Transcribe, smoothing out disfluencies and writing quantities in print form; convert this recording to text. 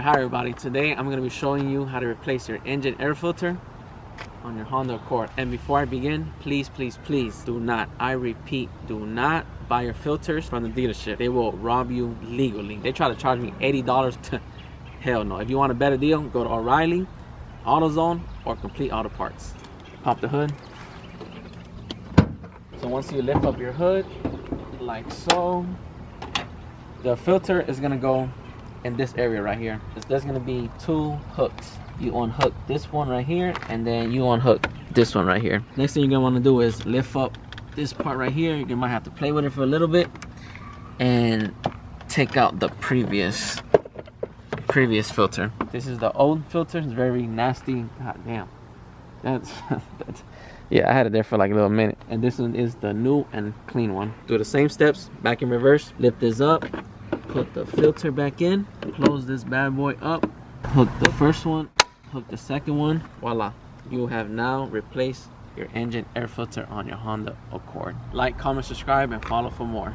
Hi everybody, today I'm going to be showing you how to replace your engine air filter on your Honda Accord. And before I begin, please do not, I repeat, do not buy your filters from the dealership. They will rob you legally. They try to charge me $80 to hell no. If you want a better deal, go to O'Reilly, AutoZone, or Complete Auto Parts. Pop the hood. So once you lift up your hood like so, the filter is going to go in this area right here. There's gonna be two hooks. You unhook this one right here, and then you unhook this one right here. Next thing you're gonna want to do is lift up this part right here. You might have to play with it for a little bit and take out the previous filter. This is the old filter. It's very nasty. God damn, that's yeah, I had it there for like a little minute. And this one is the new and clean one. Do the same steps back in reverse. Lift this up, put the filter back in, close this bad boy up, hook the first one, hook the second one. Voila, you have now replaced your engine air filter on your Honda Accord. Like, comment, subscribe, and follow for more.